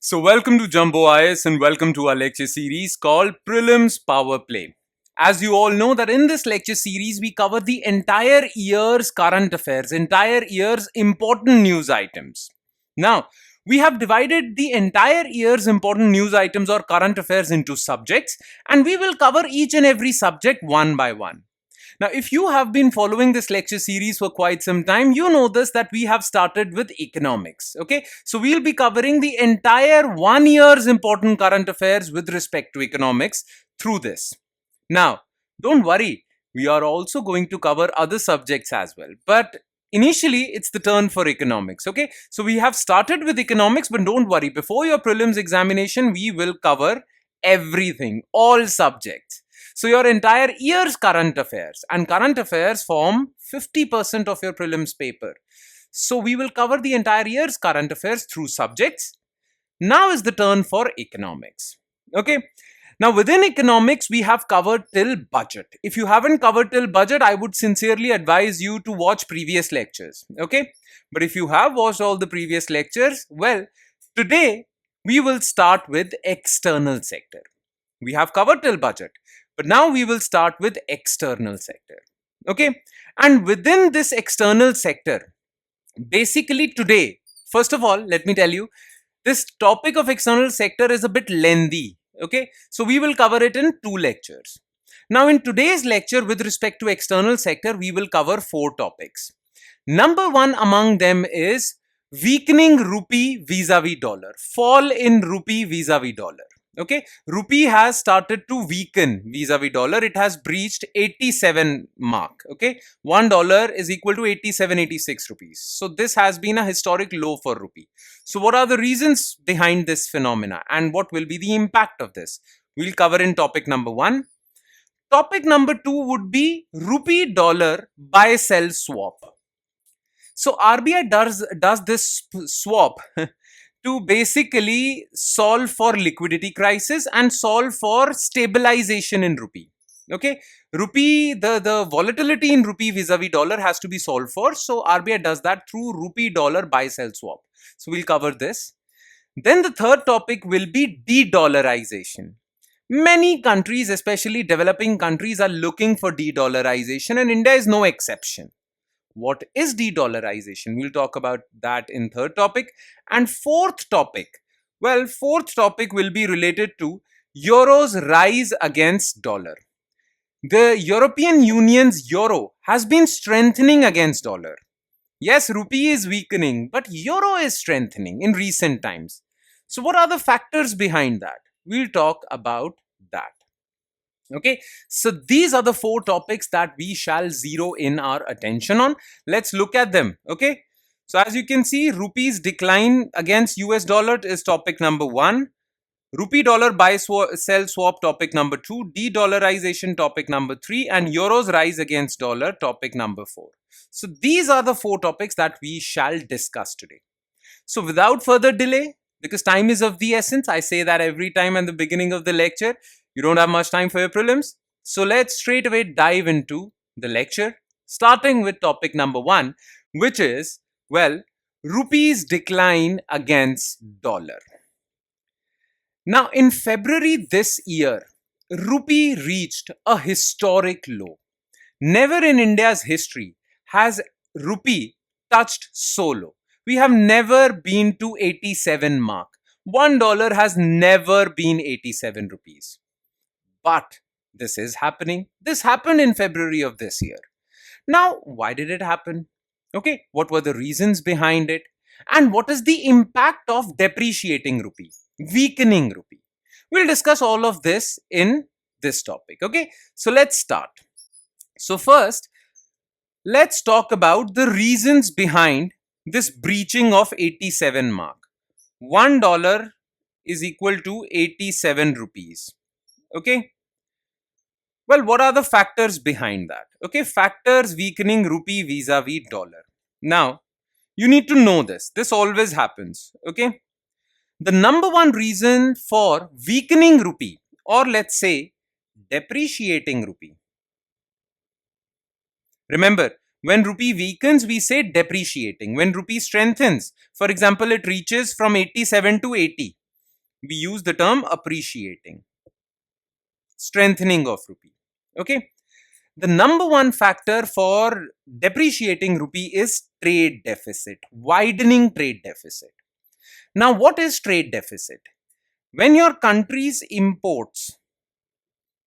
So, welcome to Jumbo IS and welcome to our lecture series called Prelims Powerplay. As you all know, that in this lecture series we cover the entire year's current affairs, entire year's important news items. Now, we have divided the entire year's important news items or current affairs into subjects, and we will cover each and every subject one by one. Now, if you have been following this lecture series for quite some time, you know this that we have started with economics. Okay, so we'll be covering the entire 1 year's important current affairs with respect to economics through this. Now, don't worry, we are also going to cover other subjects as well. But initially, it's the turn for economics. Okay, so we have started with economics, but don't worry, before your prelims examination, we will cover everything, all subjects. So your entire year's current affairs, and current affairs form 50% of your prelims paper. So we will cover the entire year's current affairs through subjects. Now is the turn for economics. Okay. Now within economics, we have covered till budget. If you haven't covered till budget, I would sincerely advise you to watch previous lectures. Okay. But if you have watched all the previous lectures, well, today we will start with external sector. We have covered till budget. But now we will start with external sector. Okay. And within this external sector, basically today, first of all, let me tell you, this topic of external sector is a bit lengthy. Okay. So we will cover it in 2 lectures. Now in today's lecture with respect to external sector, we will cover 4 topics. Number 1 among them is weakening rupee vis-a-vis dollar, fall in rupee vis-a-vis dollar. Okay, rupee has started to weaken vis-a-vis dollar. It has breached 87 mark. Okay, $1 is equal to 87.86 rupees. So this has been a historic low for rupee. So what are the reasons behind this phenomena and what will be the impact of this? We'll cover in topic number 1. Topic number 2 would be rupee-dollar buy-sell swap. So RBI does this swap to basically solve for liquidity crisis and solve for stabilization in rupee. Okay, rupee, the volatility in rupee vis-a-vis dollar has to be solved for. So RBI does that through rupee-dollar buy-sell swap. So we'll cover this. Then the third topic will be de-dollarization. Many countries, especially developing countries, are looking for de-dollarization, and India is no exception. What is de-dollarization? We'll talk about that in third topic. And fourth topic, well, fourth topic will be related to euro's rise against dollar. The European Union's euro has been strengthening against dollar. Yes, rupee is weakening, but euro is strengthening in recent times. So what are the factors behind that? We'll talk about that. Okay, so these are the 4 topics that we shall zero in our attention on. Let's look at them. Okay, so as you can see, rupee's decline against US dollar is topic number 1. Rupee-dollar buy-sell swap topic number 2. De-dollarization topic number 3. And euro's rise against dollar topic number 4. So these are the 4 topics that we shall discuss today. So without further delay, because time is of the essence, I say that every time at the beginning of the lecture, you don't have much time for your prelims. So let's straight away dive into the lecture, starting with topic number 1, which is, well, rupee's decline against dollar. Now, in February this year, rupee reached a historic low. Never in India's history has rupee touched so low. We have never been to 87 mark. $1 has never been 87 rupees. But this is happening. This happened in February of this year. Now, why did it happen? Okay, what were the reasons behind it? And what is the impact of depreciating rupee, weakening rupee? We'll discuss all of this in this topic. Okay, so let's start. So first, let's talk about the reasons behind this breaching of 87 mark. $1 is equal to 87 rupees. Okay. Well, what are the factors behind that? Okay, factors weakening rupee vis-a-vis dollar. Now, you need to know this. This always happens. Okay. The number 1 reason for weakening rupee, or let's say depreciating rupee. Remember, when rupee weakens, we say depreciating. When rupee strengthens, for example, it reaches from 87 to 80. We use the term appreciating, strengthening of rupee. Okay. The number one factor for depreciating rupee is trade deficit, widening trade deficit. Now, what is trade deficit? When your country's imports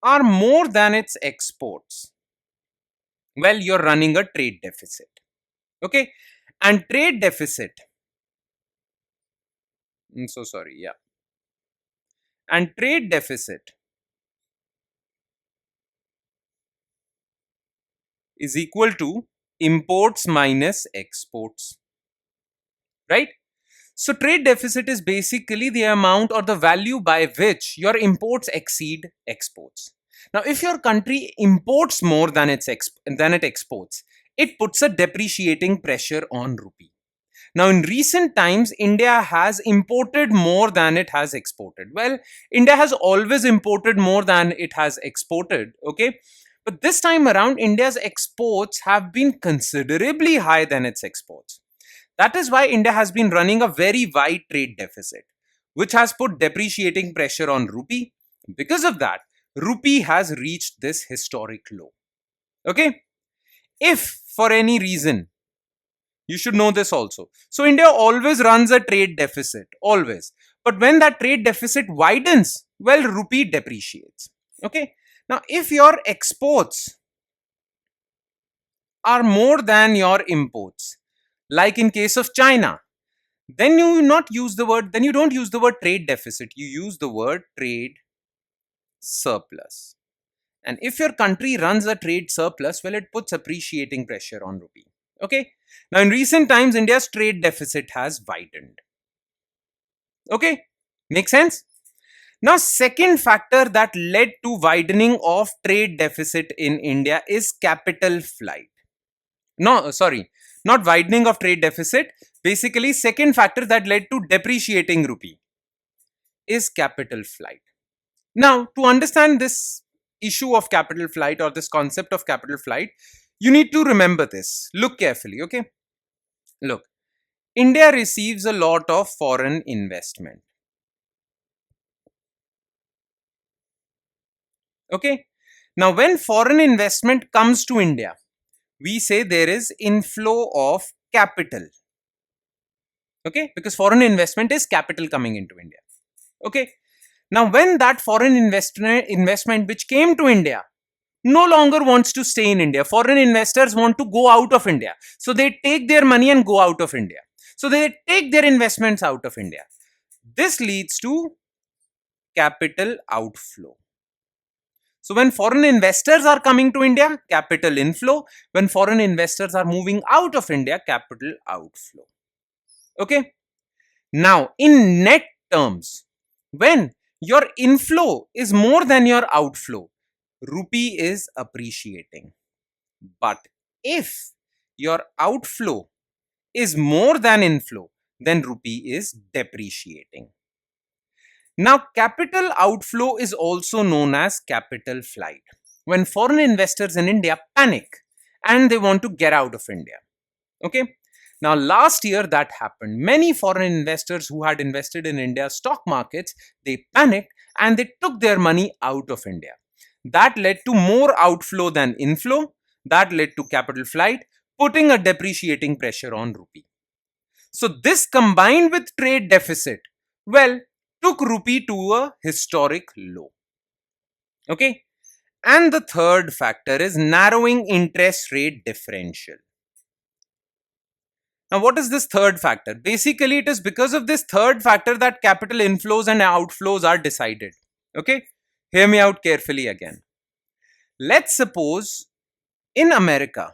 are more than its exports, well, you're running a trade deficit. Okay. And trade deficit, I'm so sorry, yeah. And trade deficit is equal to imports minus exports, right? So trade deficit is basically the amount or the value by which your imports exceed exports. Now, if your country imports more than than it exports, it puts a depreciating pressure on rupee. Now, in recent times, India has imported more than it has exported. Well, India has always imported more than it has exported, okay? But this time around, India's exports have been considerably higher than its exports. That is why India has been running a very wide trade deficit, which has put depreciating pressure on rupee. Because of that, rupee has reached this historic low. Okay? If for any reason, you should know this also. So India always runs a trade deficit, always. But when that trade deficit widens, well, rupee depreciates. Okay? Now, if your exports are more than your imports, like in case of China, then you not use the word, then you don't use the word trade deficit, you use the word trade surplus. And if your country runs a trade surplus, well, it puts appreciating pressure on rupee. Okay. Now, in recent times, India's trade deficit has widened. Okay. Make sense? Now, second factor that led to widening of trade deficit in India is capital flight. No, sorry, not widening of trade deficit. Basically, second factor that led to depreciating rupee is capital flight. Now, to understand this issue of capital flight or this concept of capital flight, you need to remember this. Look carefully, okay? Look, India receives a lot of foreign investment. Okay? Now, when foreign investment comes to India, we say there is inflow of capital. Okay? Because foreign investment is capital coming into India. Okay? Now, when that foreign investment which came to India no longer wants to stay in India, foreign investors want to go out of India. So they take their money and go out of India. So they take their investments out of India. This leads to capital outflow. So when foreign investors are coming to India, capital inflow. When foreign investors are moving out of India, capital outflow. Okay. Now, in net terms, when your inflow is more than your outflow, rupee is appreciating. But if your outflow is more than inflow, then rupee is depreciating. Now, capital outflow is also known as capital flight. When foreign investors in India panic and they want to get out of India. Okay. Now, last year that happened. Many foreign investors who had invested in India's stock markets, they panicked and they took their money out of India. That led to more outflow than inflow. That led to capital flight, putting a depreciating pressure on rupee. So this combined with trade deficit, well, took rupee to a historic low. Okay. And the third factor is narrowing interest rate differential. Now, what is this third factor? Basically, it is because of this third factor that capital inflows and outflows are decided. Okay. Hear me out carefully again. Let's suppose in America,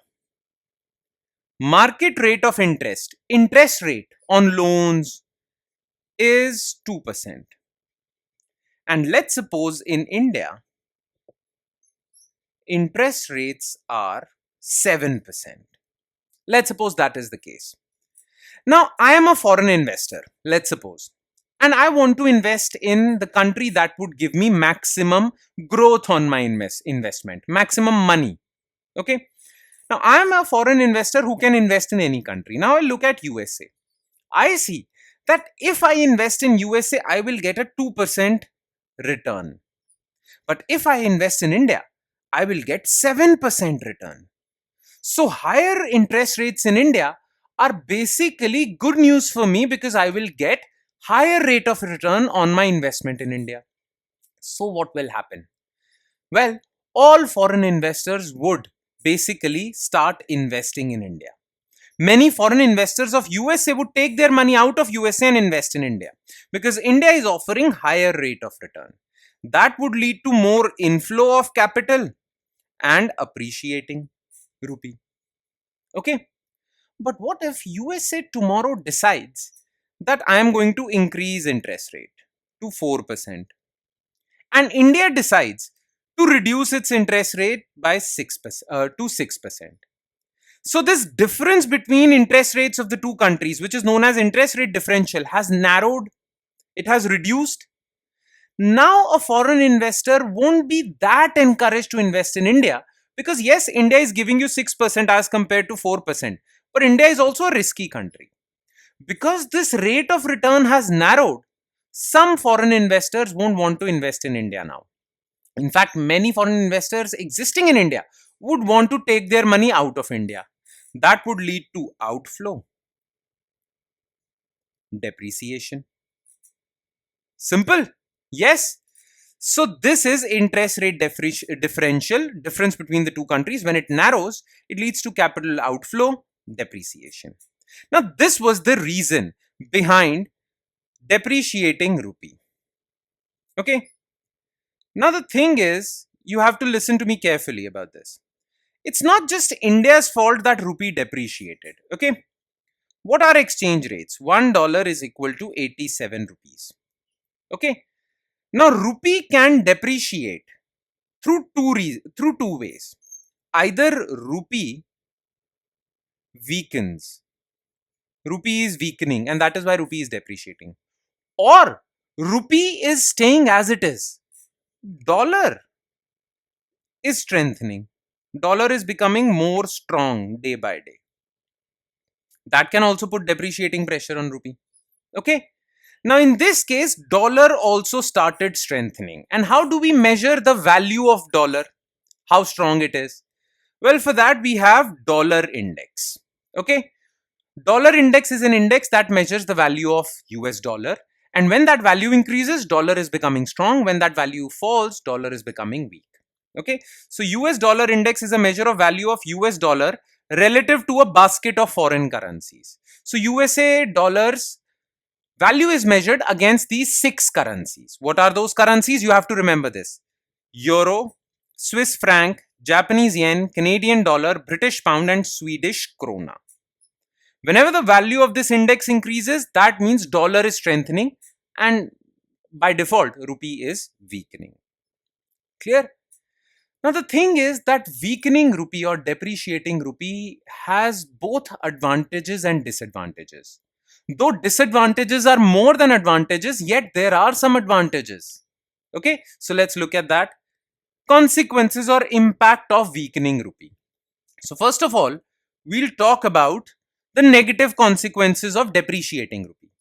market rate of interest rate on loans is 2%. And let's suppose in India, interest rates are 7%. Let's suppose that is the case. Now, I am a foreign investor, let's suppose, and I want to invest in the country that would give me maximum growth on my investment, maximum money. Okay. Now, I am a foreign investor who can invest in any country. Now, I look at USA. I see that if I invest in USA, I will get a 2% return. But if I invest in India, I will get 7% return. So higher interest rates in India are basically good news for me because I will get higher rate of return on my investment in India. So what will happen? Well, all foreign investors would basically start investing in India. Many foreign investors of USA would take their money out of USA and invest in India because India is offering higher rate of return. That would lead to more inflow of capital and appreciating rupee. Okay, but what if USA tomorrow decides that I am going to increase interest rate to 4% and India decides to reduce its interest rate by 6% to 6%? So this difference between interest rates of the two countries, which is known as interest rate differential, has narrowed, it has reduced. Now a foreign investor won't be that encouraged to invest in India because yes, India is giving you 6% as compared to 4%, but India is also a risky country. Because this rate of return has narrowed, some foreign investors won't want to invest in India now. In fact, many foreign investors existing in India would want to take their money out of India. That would lead to outflow, depreciation. Simple. Yes. So this is interest rate differential, difference between the two countries. When it narrows, it leads to capital outflow, depreciation. Now, this was the reason behind depreciating rupee. Okay. Now, the thing is, you have to listen to me carefully about this. It's not just India's fault that rupee depreciated. Okay. What are exchange rates? $1 is equal to 87 rupees. Okay. Now, rupee can depreciate through two ways. Either rupee weakens, rupee is weakening, and that is why rupee is depreciating, or rupee is staying as it is. Dollar is strengthening. Dollar is becoming more strong day by day. That can also put depreciating pressure on rupee. Okay. Now, in this case, dollar also started strengthening. And how do we measure the value of dollar? How strong it is? Well, for that, we have dollar index. Okay. Dollar index is an index that measures the value of US dollar. And when that value increases, dollar is becoming strong. When that value falls, dollar is becoming weak. Okay. So US dollar index is a measure of value of US dollar relative to a basket of foreign currencies. So USA dollars value is measured against these 6 currencies. What are those currencies? You have to remember this: Euro, Swiss franc, Japanese yen, Canadian dollar, British pound, and Swedish krona. Whenever the value of this index increases, that means dollar is strengthening, and by default, rupee is weakening. Clear? Now, the thing is that weakening rupee or depreciating rupee has both advantages and disadvantages. Though disadvantages are more than advantages, yet there are some advantages. Okay, so let's look at that. Consequences or impact of weakening rupee. So, first of all, we'll talk about the negative consequences of depreciating rupee.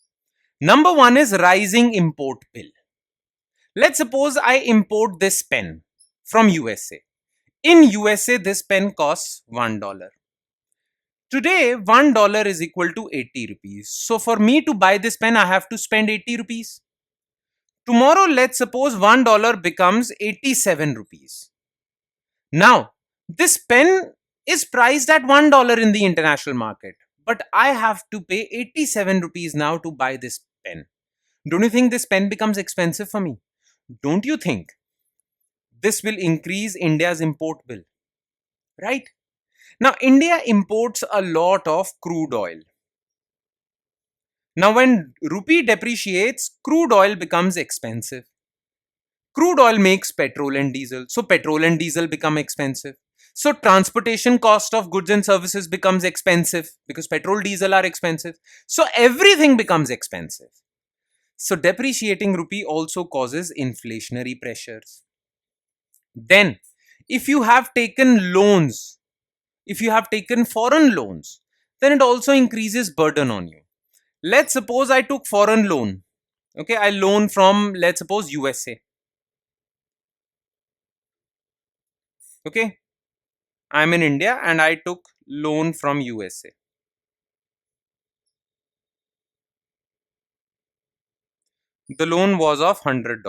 Number one is rising import bill. Let's suppose I import this pen from USA. In USA, this pen costs $1. Today, $1 is equal to 80 rupees. So for me to buy this pen, I have to spend 80 rupees. Tomorrow, let's suppose $1 becomes 87 rupees. Now, this pen is priced at $1 in the international market, but I have to pay 87 rupees now to buy this pen. Don't you think this pen becomes expensive for me? Don't you think this will increase India's import bill? Right? Now, India imports a lot of crude oil. Now, when rupee depreciates, crude oil becomes expensive. Crude oil makes petrol and diesel. So, petrol and diesel become expensive. So, transportation cost of goods and services becomes expensive because petrol, diesel are expensive. So, everything becomes expensive. So, depreciating rupee also causes inflationary pressures. Then, if you have taken loans, if you have taken foreign loans, then it also increases burden on you. Let's suppose I took foreign loan. Okay, I loan from, let's suppose, USA. Okay, I'm in India and I took loan from USA. The loan was of $100.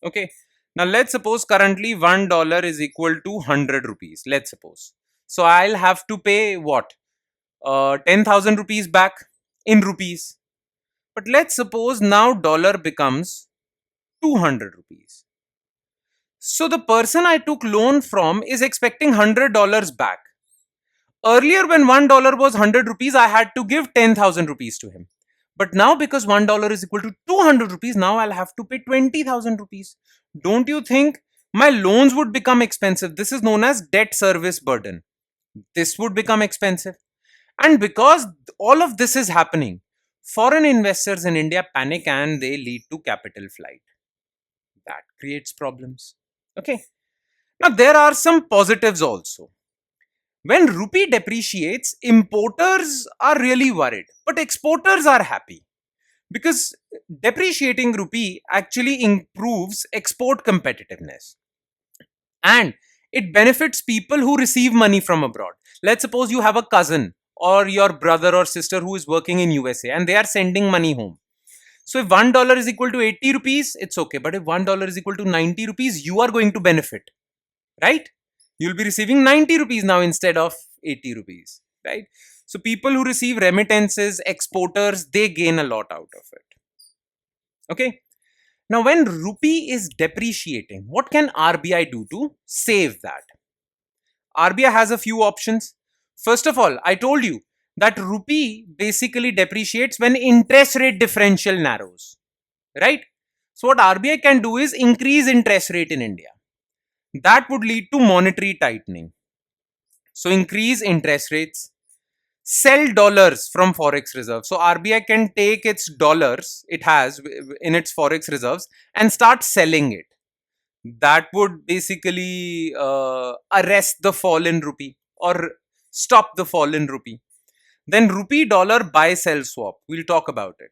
Okay, now let's suppose currently $1 is equal to 100 rupees. Let's suppose. So I'll have to pay what? 10,000 rupees back in rupees. But let's suppose now dollar becomes 200 rupees. So the person I took loan from is expecting $100 back. Earlier, when $1 was 100 rupees, I had to give 10,000 rupees to him. But now, because $1 is equal to 200 rupees, now I'll have to pay 20,000 rupees. Don't you think my loans would become expensive? This is known as debt service burden. This would become expensive. And because all of this is happening, foreign investors in India panic and they lead to capital flight. That creates problems. Okay. Now, there are some positives also. When rupee depreciates, importers are really worried, but exporters are happy because depreciating rupee actually improves export competitiveness and it benefits people who receive money from abroad. Let's suppose you have a cousin or your brother or sister who is working in USA and they are sending money home. So if $1 is equal to 80 rupees, it's okay. But if $1 is equal to 90 rupees, you are going to benefit, right? You'll be receiving 90 rupees now instead of 80 rupees, right? So people who receive remittances, exporters, they gain a lot out of it. Okay. Now, when rupee is depreciating, what can RBI do to save that? RBI has a few options. First of all, I told you that rupee basically depreciates when interest rate differential narrows, right? So what RBI can do is increase interest rate in India. That would lead to monetary tightening. So increase interest rates, sell dollars from forex reserves. So RBI can take its dollars it has in its forex reserves and start selling it. That would basically arrest the fall in rupee or stop the fall in rupee. Then Rupee-Dollar buy-sell swap. We'll talk about it.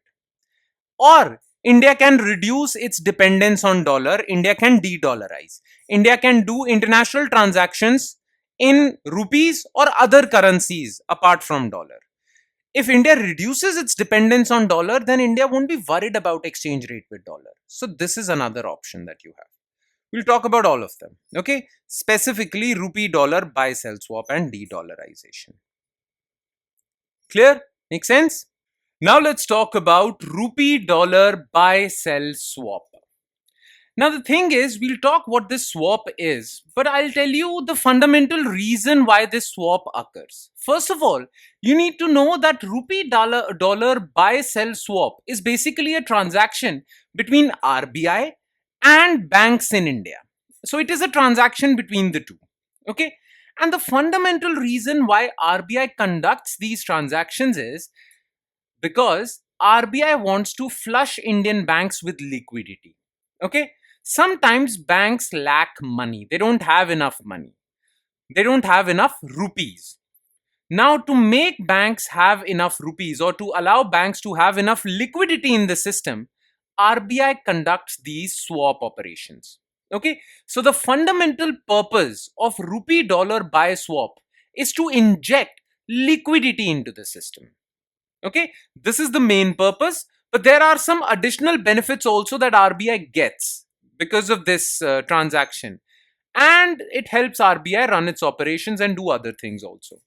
Or India can reduce its dependence on dollar. India can de-dollarize. India can do international transactions in rupees or other currencies apart from dollar. If India reduces its dependence on dollar, then India won't be worried about exchange rate with dollar. So this is another option that you have. We'll talk about all of them. Okay, specifically Rupee-Dollar buy-sell swap and de-dollarization. Clear? Make sense? Now let's talk about Rupee-Dollar buy-sell swap. Now the thing is, we'll talk what this swap is, but I'll tell you the fundamental reason why this swap occurs. First of all, you need to know that Rupee-Dollar buy-sell swap is basically a transaction between RBI and banks in India. So it is a transaction between the two. Okay? And the fundamental reason why RBI conducts these transactions is because RBI wants to flush Indian banks with liquidity. Okay? Sometimes banks lack money. They don't have enough money. They don't have enough rupees. Now, to make banks have enough rupees or to allow banks to have enough liquidity in the system, RBI conducts these swap operations. Okay? So the fundamental purpose of Rupee-Dollar buy swap is to inject liquidity into the system. Okay, this is the main purpose, but there are some additional benefits also that RBI gets because of this transaction, and it helps RBI run its operations and do other things also.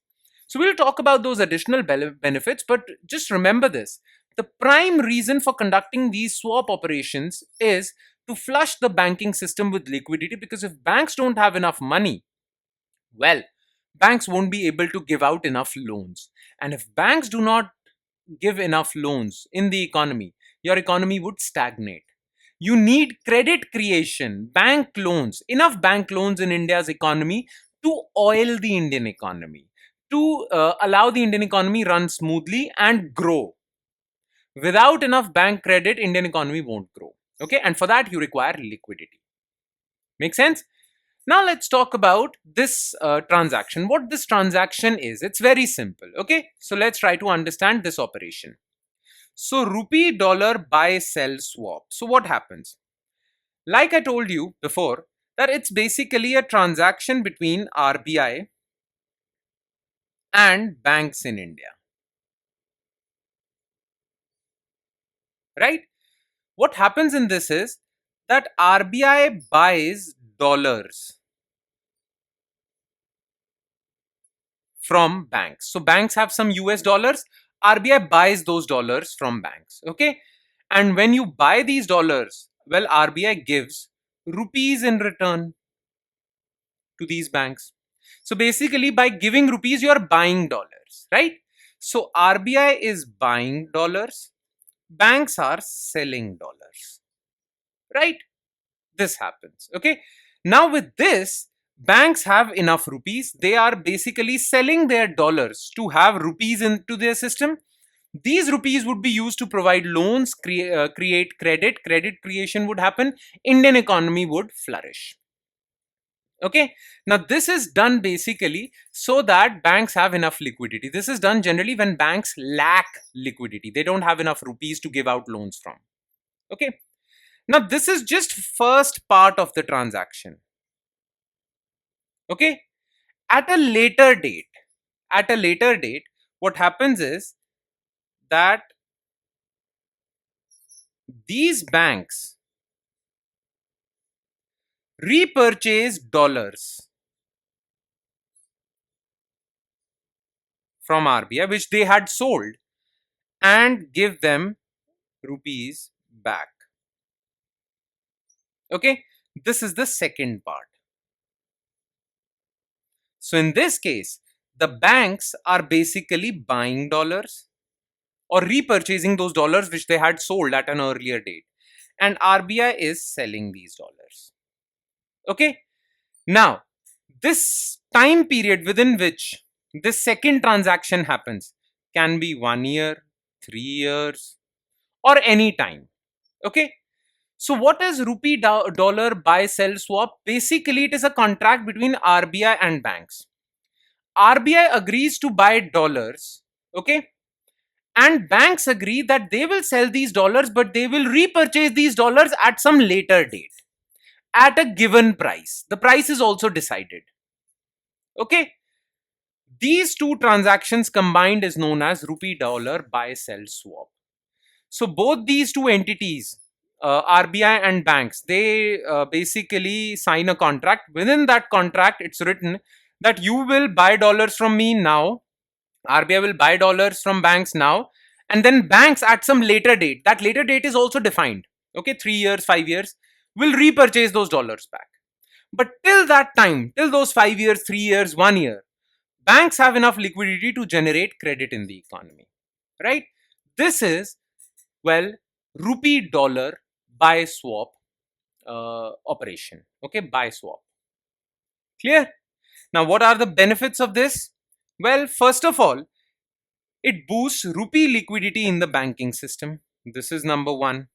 So we'll talk about those additional benefits, but just remember this. The prime reason for conducting these swap operations is to flush the banking system with liquidity, because if banks don't have enough money, well, banks won't be able to give out enough loans. And if banks do not give enough loans in the economy, your economy would stagnate. You need credit creation, bank loans, enough bank loans in India's economy to oil the Indian economy, to allow the Indian economy run smoothly and grow. Without enough bank credit, Indian economy won't grow. Okay, and for that you require liquidity. Make sense? Now let's talk about this transaction. What this transaction is, it's very simple. Okay, so let's try to understand this operation. So rupee dollar buy sell swap. So what happens? Like I told you before, that it's basically a transaction between RBI and banks in India, right? What happens in this is that RBI buys dollars from banks. So banks have some US dollars, RBI buys those dollars from banks, okay? And when you buy these dollars, well, RBI gives rupees in return to these banks. So basically, by giving rupees, you are buying dollars, right? So RBI is buying dollars, banks are selling dollars, right? This happens, okay? Now, with this, banks have enough rupees. They are basically selling their dollars to have rupees into their system. These rupees would be used to provide loans, create credit. Credit creation would happen. Indian economy would flourish. Okay, now this is done basically so that banks have enough liquidity. This is done generally when banks lack liquidity. They don't have enough rupees to give out loans from. Okay, now this is just first part of the transaction. Okay, at a later date, what happens is that these banks repurchase dollars from RBI, which they had sold, and give them rupees back. Okay, this is the second part. So in this case, the banks are basically buying dollars or repurchasing those dollars which they had sold at an earlier date, and RBI is selling these dollars. Okay, now this time period within which this second transaction happens can be 1 year, 3 years, or any time. Okay, so what is dollar buy sell swap? Basically, it is a contract between RBI and banks. RBI agrees to buy dollars, okay, and banks agree that they will sell these dollars, but they will repurchase these dollars at some later date at a given price. The price is also decided. Okay, these two transactions combined is known as rupee dollar buy sell swap. So both these two entities, RBI and banks, they basically sign a contract. Within that contract, it's written that you will buy dollars from me now, RBI will buy dollars from banks now, and then banks at some later date, that later date is also defined, okay, 3 years, 5 years, will repurchase those dollars back. But till that time, till those 5 years, 3 years, 1 year, banks have enough liquidity to generate credit in the economy, right? This is, well, rupee dollar buy swap operation, okay, buy swap. Clear? Now, what are the benefits of this? Well, first of all, it boosts rupee liquidity in the banking system. This is number one.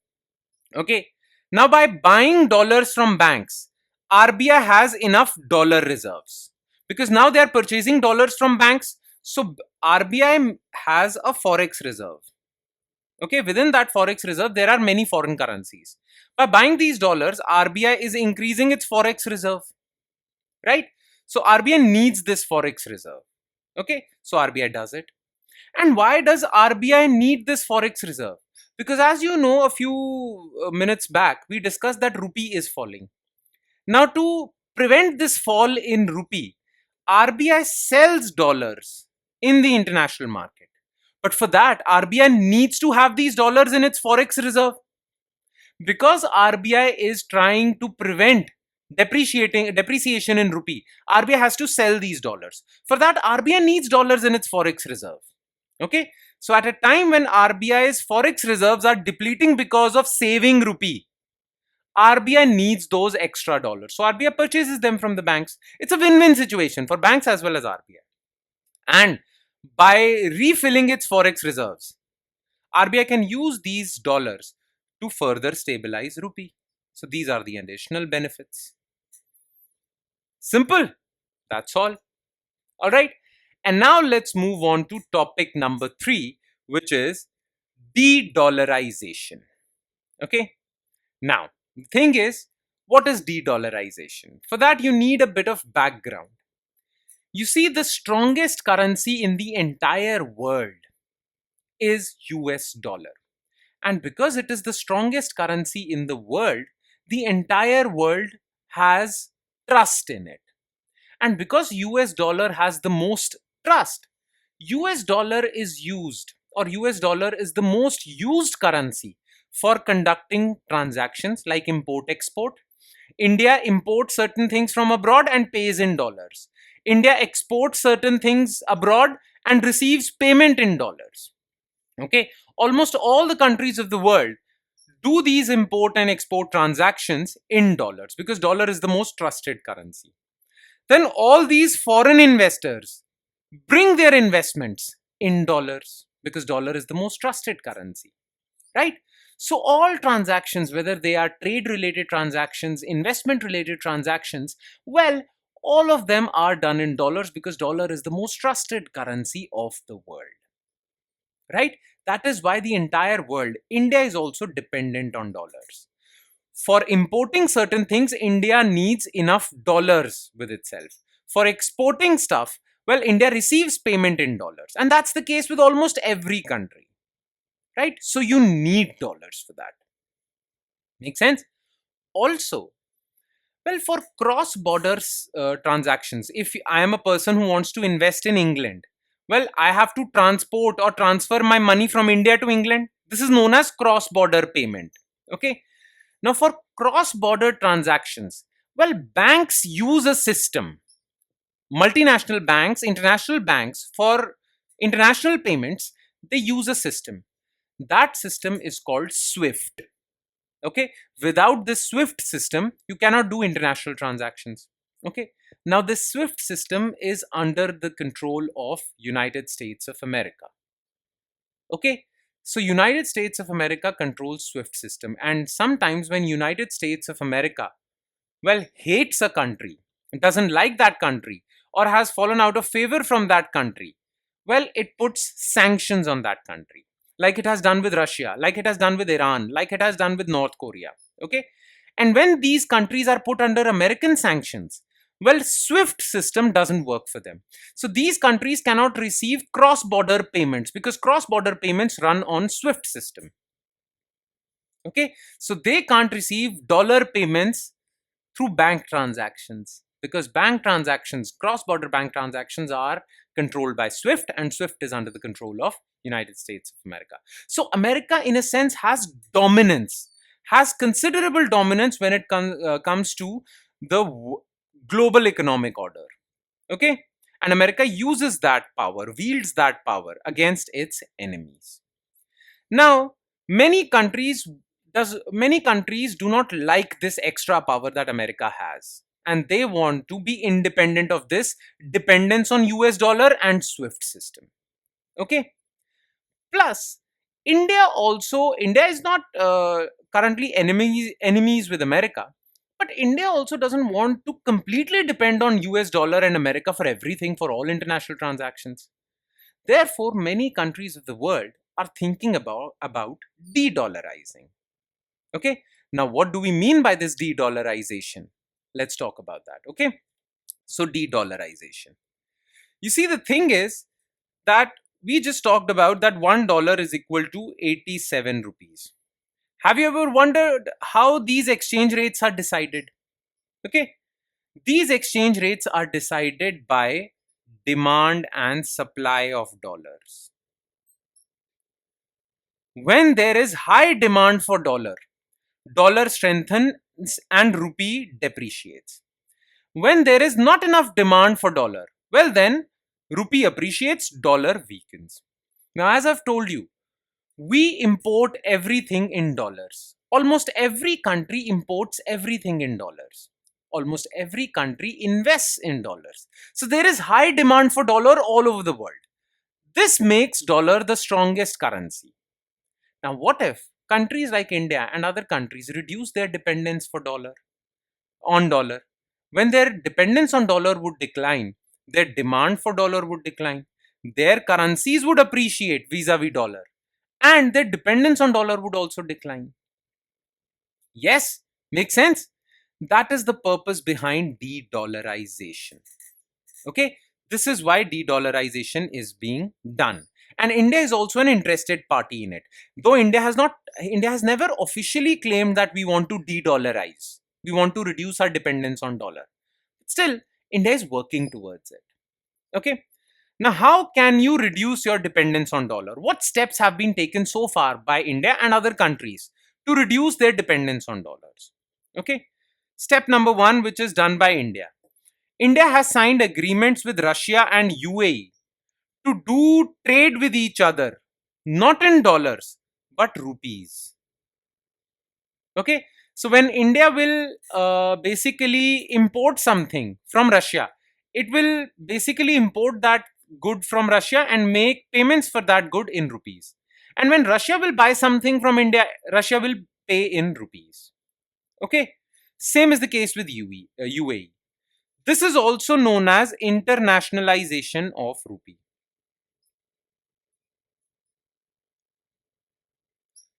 Okay. Now, by buying dollars from banks, RBI has enough dollar reserves because now they are purchasing dollars from banks. So, RBI has a forex reserve. Okay. Within that forex reserve, there are many foreign currencies. By buying these dollars, RBI is increasing its forex reserve, right? So, RBI needs this forex reserve. Okay. So, RBI does it. And why does RBI need this forex reserve? Because as you know, a few minutes back, we discussed that rupee is falling. Now, to prevent this fall in rupee, RBI sells dollars in the international market. But for that, RBI needs to have these dollars in its forex reserve. Because RBI is trying to prevent depreciation in rupee, RBI has to sell these dollars. For that, RBI needs dollars in its forex reserve. Okay, so at a time when RBI's forex reserves are depleting because of saving rupee, RBI needs those extra dollars. So RBI purchases them from the banks. It's a win-win situation for banks as well as RBI. And by refilling its forex reserves, RBI can use these dollars to further stabilize rupee. So these are the additional benefits. Simple. That's all. All right. And now let's move on to topic number 3, which is De-dollarization. Okay. Now, the thing is, what is de-dollarization? For that, you need a bit of background. You see, the strongest currency in the entire world is US dollar. And because it is the strongest currency in the world, the entire world has trust in it. And because US dollar has the most trust, US dollar is used, or US dollar is the most used currency for conducting transactions like import export. India imports certain things from abroad and pays in dollars. India exports certain things abroad and receives payment in dollars. Okay, almost all the countries of the world do these import and export transactions in dollars because dollar is the most trusted currency. Then all these foreign investors bring their investments in dollars because dollar is the most trusted currency, right? So all transactions, whether they are trade related transactions, investment related transactions, well, all of them are done in dollars because dollar is the most trusted currency of the world, right? That is why the entire world, India is also dependent on dollars. For importing certain things, India needs enough dollars with itself. For exporting stuff, well, India receives payment in dollars. And that's the case with almost every country, right? So you need dollars for that. Make sense? Also, well, for cross border transactions, if I am a person who wants to invest in England, well, I have to transport or transfer my money from India to England. This is known as cross border payment. Okay. Now, for cross border transactions, well, banks use a system. Multinational banks, international banks, for international payments, they use a system. That system is called SWIFT. Okay, without this SWIFT system, you cannot do international transactions. Okay, now this SWIFT system is under the control of United States of America. Okay, so United States of America controls SWIFT system, and sometimes when United States of America, well, hates a country, doesn't like that country, or has fallen out of favor from that country, well, it puts sanctions on that country, like it has done with Russia, like it has done with Iran, like it has done with North Korea. Okay, and when these countries are put under American sanctions, well, SWIFT system doesn't work for them. So these countries cannot receive cross-border payments because cross-border payments run on SWIFT system. Okay, so they can't receive dollar payments through bank transactions because bank transactions, cross-border bank transactions, are controlled by SWIFT, and SWIFT is under the control of United States of America. So America, in a sense, has dominance, has considerable dominance when it comes to the global economic order. Okay, and America uses that power, wields that power against its enemies. Now, many countries do not like this extra power that America has, and they want to be independent of this dependence on US dollar and SWIFT system. Okay. Plus, India is not currently enemies with America, but India also doesn't want to completely depend on US dollar and America for everything, for all international transactions. Therefore, many countries of the world are thinking about de-dollarizing. Okay, now what do we mean by this de-dollarization? Let's talk about that. Okay, so de-dollarization. You see, the thing is that we just talked about that $1 is equal to 87 rupees. Have you ever wondered how these exchange rates are decided? Okay, these exchange rates are decided by demand and supply of dollars. When there is high demand for dollar strengthens and rupee depreciates. When there is not enough demand for dollar, well then rupee appreciates, dollar weakens. Now, as I've told you, we import everything in dollars. Almost every country imports everything in dollars. Almost every country invests in dollars. So there is high demand for dollar all over the world. This makes dollar the strongest currency. Now, what if countries like India and other countries reduce their dependence for dollar on dollar? When their dependence on dollar would decline, their demand for dollar would decline. Their currencies would appreciate vis-a-vis dollar. and their dependence on dollar would also decline. Yes, makes sense. That is the purpose behind de-dollarization. Okay, this is why de-dollarization is being done, and India is also an interested party in it. Though India has never officially claimed that we want to de-dollarize, we want to reduce our dependence on dollar. Still, India is working towards it. Okay, now how can you reduce your dependence on dollar? What steps have been taken so far by India and other countries to reduce their dependence on dollars? Okay, step number one, which is done by India. India has signed agreements with Russia and UAE to do trade with each other, not in dollars, but rupees. Okay, so when India will basically import something from Russia, it will basically import that good from Russia and make payments for that good in rupees. And when Russia will buy something from India, Russia will pay in rupees. Okay, same is the case with UAE. This is also known as internationalization of rupee.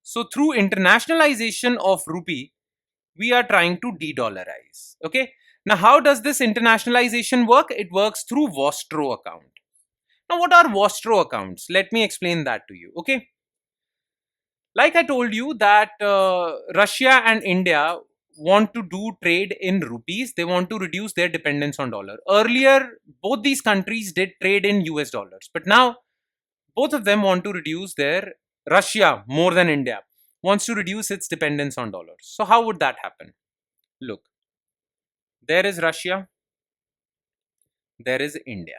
So through internationalization of rupee, we are trying to de-dollarize. Okay. Now, how does this internationalization work? It works through Vostro account. Now, what are Vostro accounts? Let me explain that to you. Okay. Like I told you that Russia and India want to do trade in rupees. They want to reduce their dependence on dollar. Earlier, both these countries did trade in US dollars, but now both of them want to reduce their Russia more than India wants to reduce its dependence on dollars. So how would that happen? Look, there is Russia, there is India.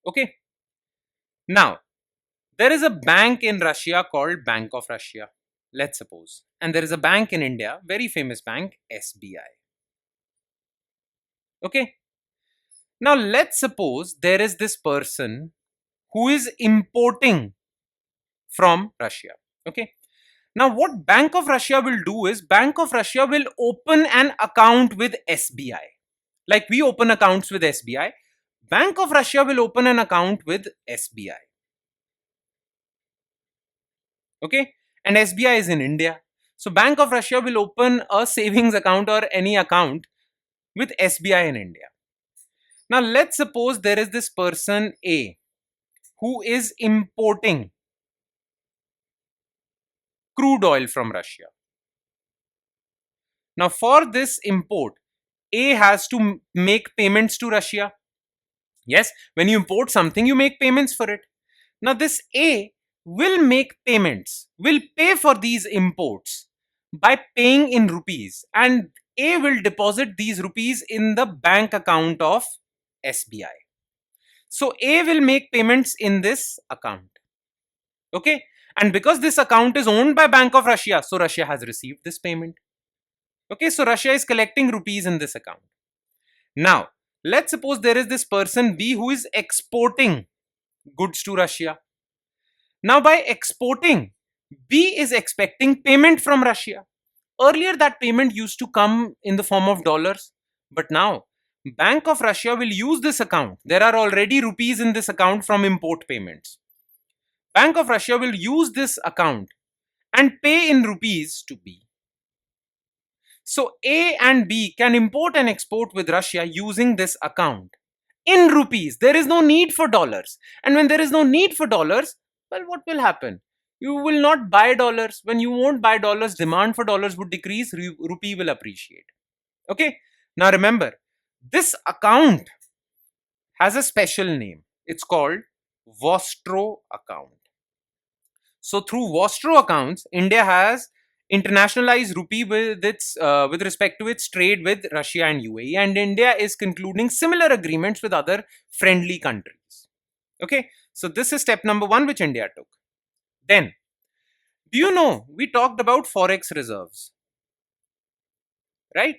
Okay. Now, there is a bank in Russia called Bank of Russia, let's suppose. And there is a bank in India, very famous bank, SBI. Okay. Now, let's suppose there is this person who is importing from Russia. Okay. Now, what Bank of Russia will do is Bank of Russia will open an account with SBI. Like we open accounts with SBI, Bank of Russia will open an account with SBI. Okay, and SBI is in India. So Bank of Russia will open a savings account or any account with SBI in India. Now let's suppose there is this person A who is importing crude oil from Russia. Now for this import, A has to make payments to Russia. Yes, when you import something, you make payments for it. Now this A will make payments, will pay for these imports by paying in rupees, and A will deposit these rupees in the bank account of SBI. So A will make payments in this account. Okay, and because this account is owned by Bank of Russia, so Russia has received this payment. Okay, so Russia is collecting rupees in this account. Now let's suppose there is this person B who is exporting goods to Russia. Now by exporting, B is expecting payment from Russia. Earlier that payment used to come in the form of dollars, but now Bank of Russia will use this account. There are already rupees in this account from import payments. Bank of Russia will use this account and pay in rupees to B. So A and B can import and export with Russia using this account in rupees. There is no need for dollars. And when there is no need for dollars, well, what will happen? You will not buy dollars. When you won't buy dollars, demand for dollars would decrease, rupee will appreciate. Okay. Now remember, this account has a special name. It's called Vostro account. So through Vostro accounts, India has internationalized rupee with respect to its trade with Russia and UAE, and India is concluding similar agreements with other friendly countries. Okay, so this is step number one which India took. Then, do you know we talked about forex reserves, right?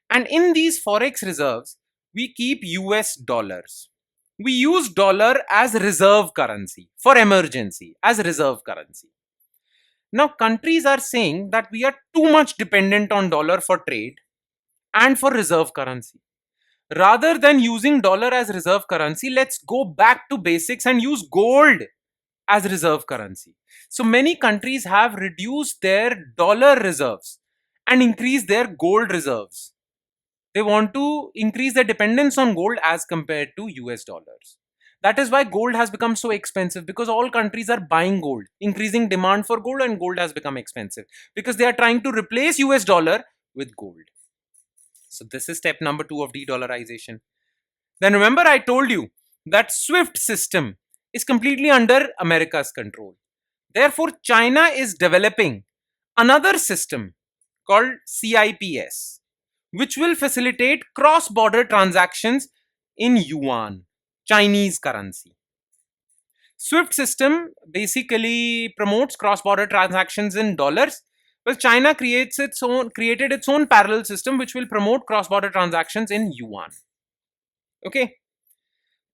And in these forex reserves, we keep US dollars. We use dollar as reserve currency for emergency, as reserve currency. Now, countries are saying that we are too much dependent on dollar for trade and for reserve currency. Rather than using dollar as reserve currency, let's go back to basics and use gold as reserve currency. So many countries have reduced their dollar reserves and increased their gold reserves. They want to increase their dependence on gold as compared to US dollars. That is why gold has become so expensive, because all countries are buying gold, increasing demand for gold, and gold has become expensive because they are trying to replace US dollar with gold. So this is step number 2 of de-dollarization. Then remember I told you that SWIFT system is completely under America's control. Therefore, China is developing another system called CIPS, which will facilitate cross-border transactions in yuan, Chinese currency. SWIFT system basically promotes cross-border transactions in dollars, while China created its own parallel system which will promote cross-border transactions in yuan. Okay.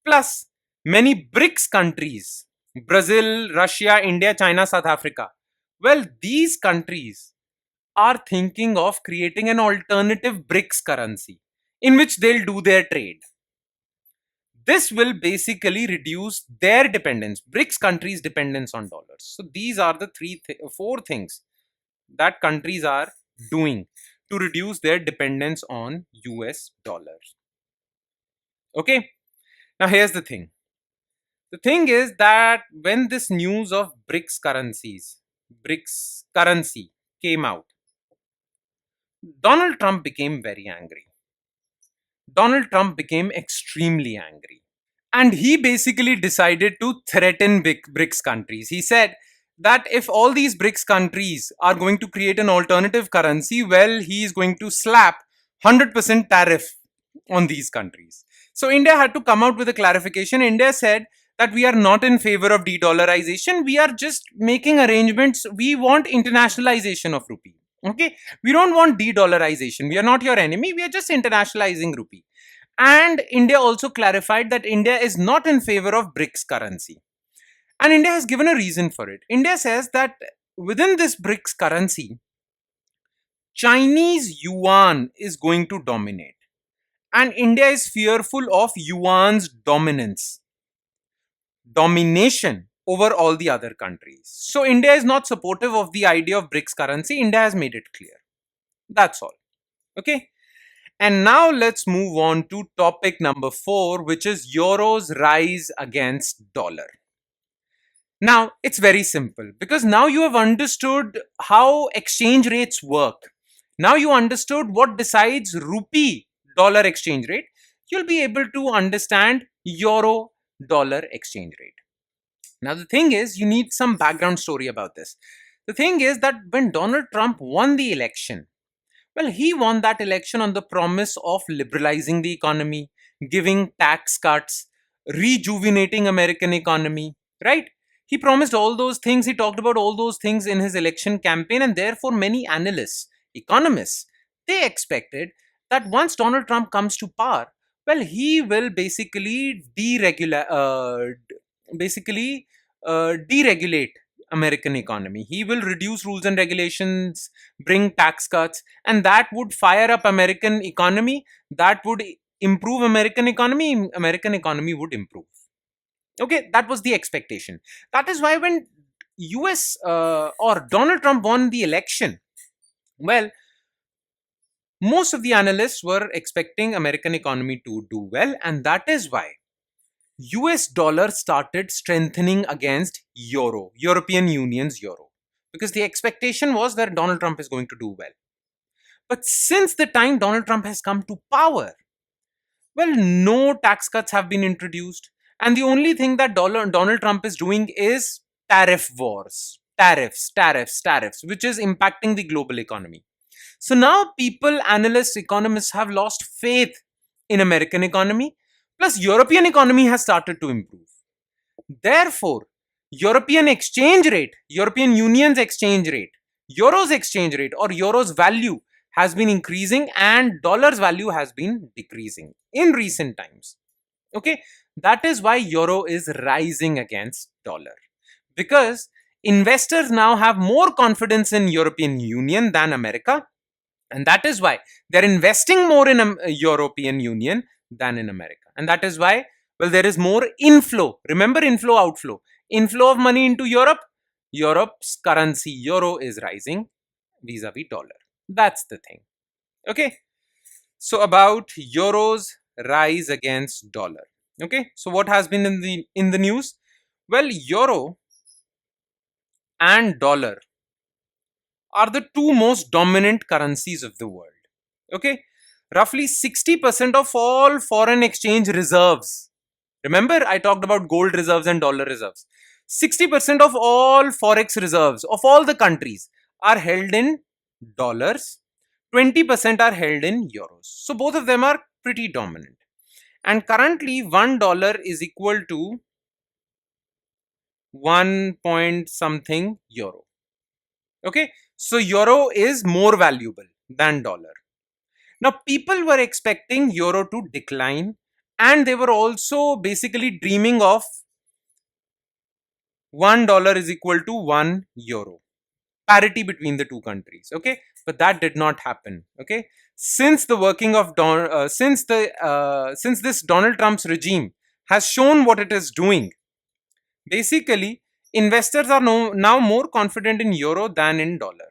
Plus, many BRICS countries, Brazil, Russia, India, China, South Africa, well, these countries are thinking of creating an alternative BRICS currency in which they'll do their trade. This will basically reduce their dependence, BRICS countries' dependence on dollars. So these are the four things that countries are doing to reduce their dependence on US dollars. Okay, now here's the thing. The thing is that when this news of BRICS currency came out, Donald Trump became very angry. Donald Trump became extremely angry. And he basically decided to threaten BRICS countries. He said that if all these BRICS countries are going to create an alternative currency, well, he is going to slap 100% tariff on these countries. So India had to come out with a clarification. India said that we are not in favor of de-dollarization. We are just making arrangements. We want internationalization of rupee. Okay, we don't want de-dollarization. We are not your enemy. We are just internationalizing rupee. And India also clarified that India is not in favor of BRICS currency. And India has given a reason for it. India says that within this BRICS currency, Chinese yuan is going to dominate. And India is fearful of yuan's domination over all the other countries. So India is not supportive of the idea of BRICS currency. India has made it clear. That's all. Okay. And now let's move on to topic number 4, which is Euro's rise against dollar. Now, it's very simple because now you have understood how exchange rates work. Now you understood what decides Rupee-Dollar exchange rate. You'll be able to understand Euro-Dollar exchange rate. Now, the thing is, you need some background story about this. The thing is that when Donald Trump won the election, well, he won that election on the promise of liberalizing the economy, giving tax cuts, rejuvenating American economy, right? He promised all those things. He talked about all those things in his election campaign, and therefore many analysts, economists, they expected that once Donald Trump comes to power, well, he will basically deregulate American economy. He will reduce rules and regulations, bring tax cuts, and that would fire up American economy. That would improve American economy. American economy would improve. Okay, that was the expectation. That is why when US or Donald Trump won the election, well, most of the analysts were expecting American economy to do well, and that is why US dollar started strengthening against euro, European Union's euro, because the expectation was that Donald Trump is going to do well. But since the time Donald Trump has come to power, well, no tax cuts have been introduced. And the only thing that Donald Trump is doing is tariff wars, tariffs, which is impacting the global economy. So now people, analysts, economists have lost faith in American economy. Plus, European economy has started to improve. Therefore, European exchange rate, European Union's exchange rate, Euro's exchange rate or Euro's value has been increasing and dollar's value has been decreasing in recent times. Okay, that is why Euro is rising against dollar, because investors now have more confidence in European Union than America, and that is why they're investing more in European Union than in America. And that is why, well, there is more inflow. Remember inflow, outflow. Inflow of money into Europe. Europe's currency euro is rising vis-a-vis dollar. That's the thing. Okay. So about euro's rise against dollar. Okay. So what has been in the news? Well, euro and dollar are the two most dominant currencies of the world. Okay. Roughly 60% of all foreign exchange reserves. Remember, I talked about gold reserves and dollar reserves. 60% of all forex reserves of all the countries are held in dollars, 20% are held in euros. So both of them are pretty dominant. And currently, $1 is equal to 1 point something euro. Okay, so euro is more valuable than dollar. Now, people were expecting euro to decline, and they were also basically dreaming of $1 is equal to 1 euro. Parity between the two countries. Okay, but that did not happen. Okay, since the working of since this Donald Trump's regime has shown what it is doing, basically investors are now more confident in euro than in dollar.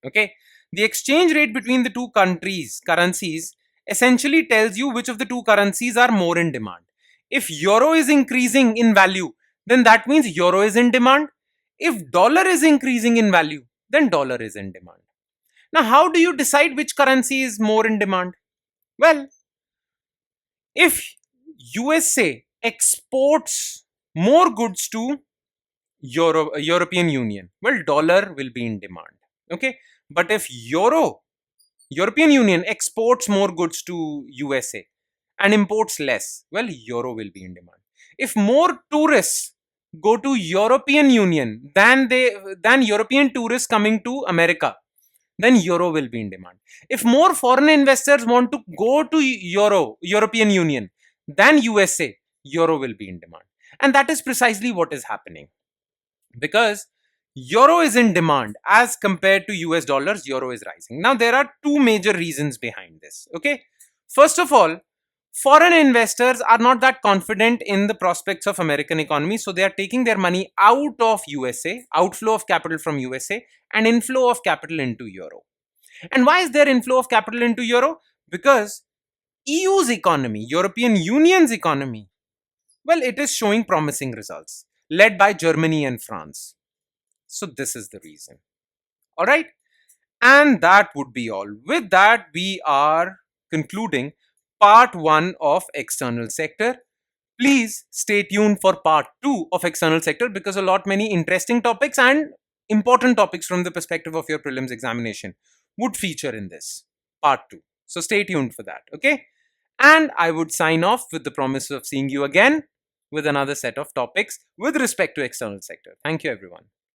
Okay, the exchange rate between the two countries currencies essentially tells you which of the two currencies are more in demand. If euro is increasing in value, then that means euro is in demand. If dollar is increasing in value, then dollar is in demand. Now, how do you decide which currency is more in demand? Well, if USA exports more goods to European Union, well, dollar will be in demand. Okay, but if European Union exports more goods to USA and imports less, well, euro will be in demand. If more tourists go to European Union than European tourists coming to America, then euro will be in demand. If more foreign investors want to go to European Union than USA, euro will be in demand. And that is precisely what is happening. Because euro is in demand as compared to US dollars, euro is rising. Now, there are two major reasons behind this. Okay. First of all, foreign investors are not that confident in the prospects of American economy. So they are taking their money out of USA, outflow of capital from USA and inflow of capital into euro. And why is there inflow of capital into euro? Because EU's economy, European Union's economy, well, it is showing promising results, led by Germany and France. So this is the reason. All right. And that would be all. With that, we are concluding part 1 of external sector. Please stay tuned for part 2 of external sector because a lot many interesting topics and important topics from the perspective of your prelims examination would feature in this part 2. So stay tuned for that. Okay. And I would sign off with the promise of seeing you again with another set of topics with respect to external sector. Thank you, everyone.